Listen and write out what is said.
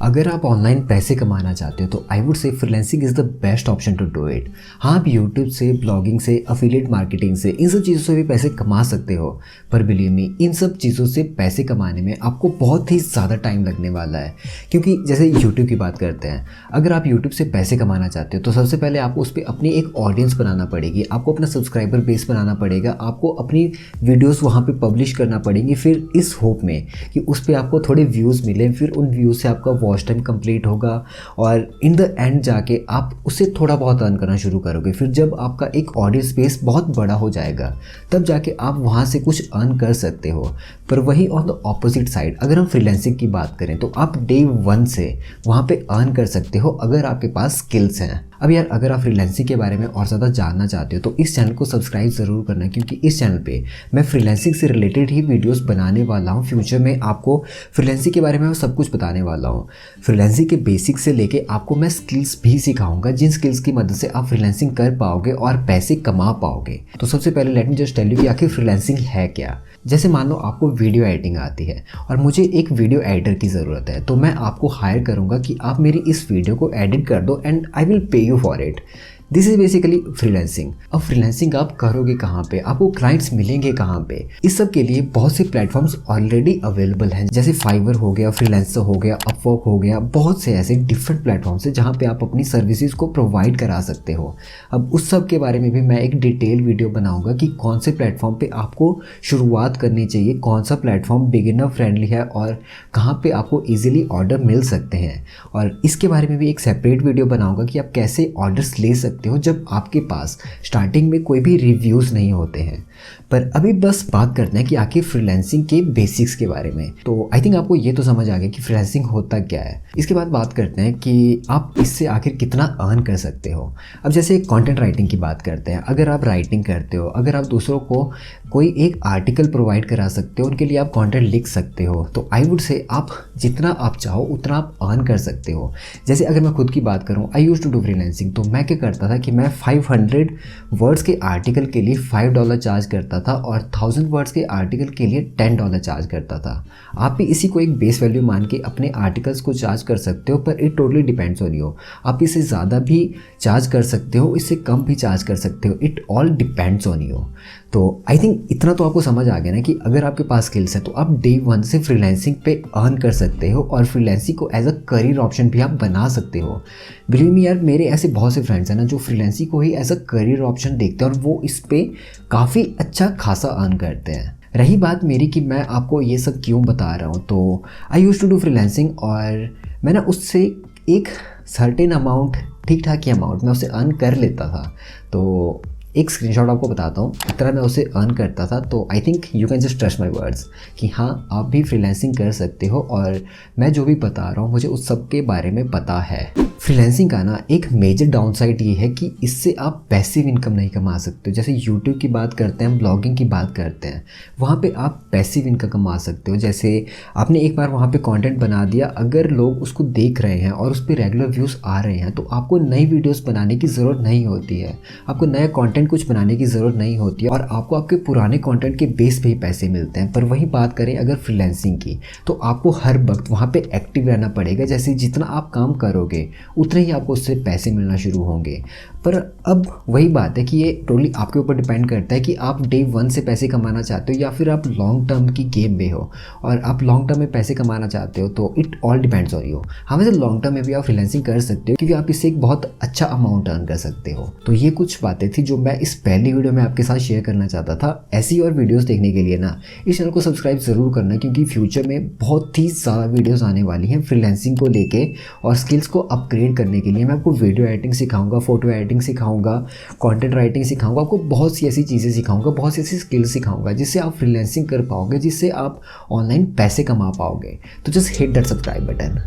अगर आप ऑनलाइन पैसे कमाना चाहते हो तो I would say freelancing is the best option to do it. हाँ, आप यूट्यूब से, ब्लॉगिंग से, अफिलिएट मार्केटिंग से, इन सब चीज़ों से भी पैसे कमा सकते हो। पर बिलीव मी, इन सब चीज़ों से पैसे कमाने में आपको बहुत ही ज़्यादा टाइम लगने वाला है। क्योंकि जैसे यूट्यूब की बात करते हैं, अगर आप यूट्यूब से पैसे कमाना चाहते हो तो सबसे पहले आपको उस पर अपनी एक ऑडियंस बनाना पड़ेगी, आपको अपना सब्सक्राइबर बेस बनाना पड़ेगा, आपको अपनी वीडियोज़ वहाँ पर पब्लिश करना पड़ेंगी। फिर इस होप में कि उस पर आपको थोड़े व्यूज़ मिले, फिर उन व्यूज़ से आपका वॉच टाइम कंप्लीट होगा और इन द एंड जाके आप उससे थोड़ा बहुत अर्न करना शुरू करोगे। फिर जब आपका एक ऑडियंस बेस बहुत बड़ा हो जाएगा तब जाके आप वहाँ से कुछ अर्न कर सकते हो। पर वही ऑन द ऑपोजिट साइड अगर हम फ्रीलांसिंग की बात करें तो आप डे 1 से वहाँ पे अर्न कर सकते हो अगर आपके पास स्किल्स हैं। अब यार, अगर आप फ्रीलांसिंग के बारे में और ज़्यादा जानना चाहते हो तो इस चैनल को सब्सक्राइब ज़रूर करना, क्योंकि इस चैनल पे मैं फ्रीलांसिंग से रिलेटेड ही वीडियोस बनाने वाला हूँ। फ्यूचर में आपको फ्रीलांसिंग के बारे में सब कुछ बताने वाला हूँ। फ्रीलांसिंग के बेसिक से लेके आपको मैं स्किल्स भी सिखाऊंगा, जिन स्किल्स की मदद से आप फ्रीलांसिंग कर पाओगे और पैसे कमा पाओगे। तो सबसे पहले let me just tell you कि आखिर फ्रीलांसिंग है क्या। जैसे मान लो आपको वीडियो एडिटिंग आती है और मुझे एक वीडियो एडिटर की ज़रूरत है, तो मैं आपको हायर करूँगा कि आप मेरी इस वीडियो को एडिट कर दो and I will pay you for it. This is basically freelancing. अब फ्रीलांसिंग आप करोगे कहाँ पे, आपको क्लाइंट्स मिलेंगे कहाँ पे, इस सब के लिए बहुत से प्लेटफॉर्म्स ऑलरेडी अवेलेबल हैं। जैसे फाइवर हो गया, फ्रीलांसर हो गया, अपवर्क हो गया, बहुत से ऐसे डिफरेंट प्लेटफॉर्म्स हैं जहाँ पे आप अपनी सर्विसेज को प्रोवाइड करा सकते हो। अब उस सब के बारे में भी मैं एक डिटेल वीडियो बनाऊंगा कि कौन से प्लेटफॉर्म पे आपको शुरुआत करनी चाहिए, कौन सा प्लेटफॉर्म बिगिनर फ्रेंडली है और कहाँ पे आपको ईजिली ऑर्डर मिल सकते हैं। और इसके बारे में भी एक सेपरेट वीडियो बनाऊंगा कि आप कैसे ऑर्डर्स ले सकते हो जब आपके पास स्टार्टिंग में कोई भी रिव्यूज़ नहीं होते हैं। पर अभी बस बात करते हैं कि आखिर फ्रीलांसिंग के बेसिक्स के बारे में। तो आई थिंक आपको ये तो समझ आ गया कि फ्रीलांसिंग होता क्या है। इसके बाद बात करते हैं कि आप इससे आखिर कितना अर्न कर सकते हो। अब जैसे कंटेंट राइटिंग की बात करते हैं, अगर आप राइटिंग करते हो, अगर आप दूसरों को कोई एक आर्टिकल प्रोवाइड करा सकते हो, उनके लिए आप कंटेंट लिख सकते हो, तो आई वुड से आप जितना आप चाहो उतना आप अर्न कर सकते हो। जैसे अगर मैं खुद की बात करूँ, I used to do freelancing, तो मैं क्या करता था कि मैं 500 वर्ड्स के आर्टिकल के लिए $5 चार्ज करता था और 1000 वर्ड्स के आर्टिकल के लिए $10 चार्ज करता था। आप भी इसी को एक बेस वैल्यू मान के अपने आर्टिकल्स को चार्ज कर सकते हो, पर it totally depends on you. आप इससे ज़्यादा भी चार्ज कर सकते हो, इससे कम भी चार्ज कर सकते हो, it all depends on you. तो आई थिंक इतना तो आपको समझ आ गया ना कि अगर आपके पास स्किल्स है तो आप डे 1 से फ्रीलांसिंग पे अर्न कर सकते हो और फ्रीलांसिंग को एज अ करियर ऑप्शन भी आप बना सकते हो। बिलीव मी यार, मेरे ऐसे बहुत से फ्रेंड्स हैं ना जो फ्रीलांसिंग को ही एज अ करियर ऑप्शन देखते हैं और वो इस पे काफ़ी अच्छा खासा अर्न करते हैं। रही बात मेरी कि मैं आपको ये सब क्यों बता रहा हूँ, तो I used to do freelancing और मैं ना उससे एक सर्टेन अमाउंट, ठीक ठाक ही अमाउंट मैं उससे अर्न कर लेता था। तो एक स्क्रीनशॉट आपको बताता हूँ, इतना मैं उसे अर्न करता था। तो I think you can just trust my words कि हाँ, आप भी फ्रीलांसिंग कर सकते हो और मैं जो भी बता रहा हूँ मुझे उस सब के बारे में पता है। फ्रीलांसिंग का ना एक मेजर डाउनसाइड ये है कि इससे आप पैसिव इनकम नहीं कमा सकते हो। जैसे यूट्यूब की बात करते हैं, ब्लॉगिंग की बात करते हैं, वहाँ पे आप पैसिव इनकम कमा सकते हो। जैसे आपने एक बार वहाँ पे कंटेंट बना दिया, अगर लोग उसको देख रहे हैं और उस पर रेगुलर व्यूज़ आ रहे हैं तो आपको नई वीडियोज़ बनाने की ज़रूरत नहीं होती है, आपको नया कंटेंट कुछ बनाने की ज़रूरत नहीं होती है और आपको आपके पुराने कंटेंट के बेस पे ही पैसे मिलते हैं। पर वही बात करें अगर फ्रीलांसिंग की, तो आपको हर वक्त वहाँ पे एक्टिव रहना पड़ेगा। जैसे जितना आप काम करोगे उतने ही आपको उससे पैसे मिलना शुरू होंगे। पर अब वही बात है कि ये टोटली आपके ऊपर डिपेंड करता है कि आप डे 1 से पैसे कमाना चाहते हो या फिर आप लॉन्ग टर्म की गेम में हो और आप लॉन्ग टर्म में पैसे कमाना चाहते हो, तो it all depends on you. हाँ, वैसे लॉन्ग टर्म में भी आप फ्रीलांसिंग कर सकते हो क्योंकि आप इससे एक बहुत अच्छा अमाउंट अर्न कर सकते हो। तो ये कुछ बातें थी जो मैं इस पहली वीडियो में आपके साथ शेयर करना चाहता था। ऐसी और वीडियोस देखने के लिए ना इस चैनल को सब्सक्राइब ज़रूर करना, क्योंकि फ्यूचर में बहुत ही ज़्यादा वीडियोस आने वाली हैं फ्रीलांसिंग को लेके और स्किल्स को अपग्रेड करने के लिए। मैं आपको वीडियो एडिटिंग सिखाऊंगा, फोटो एडिटिंग सिखाऊंगा, कंटेंट राइटिंग सिखाऊंगा, आपको बहुत सी ऐसी चीज़ें सिखाऊंगा, बहुत सी ऐसी स्किल्स सिखाऊंगा जिससे आप फ्रीलांसिंग कर पाओगे, जिससे आप ऑनलाइन पैसे कमा पाओगे। तो just hit that subscribe button.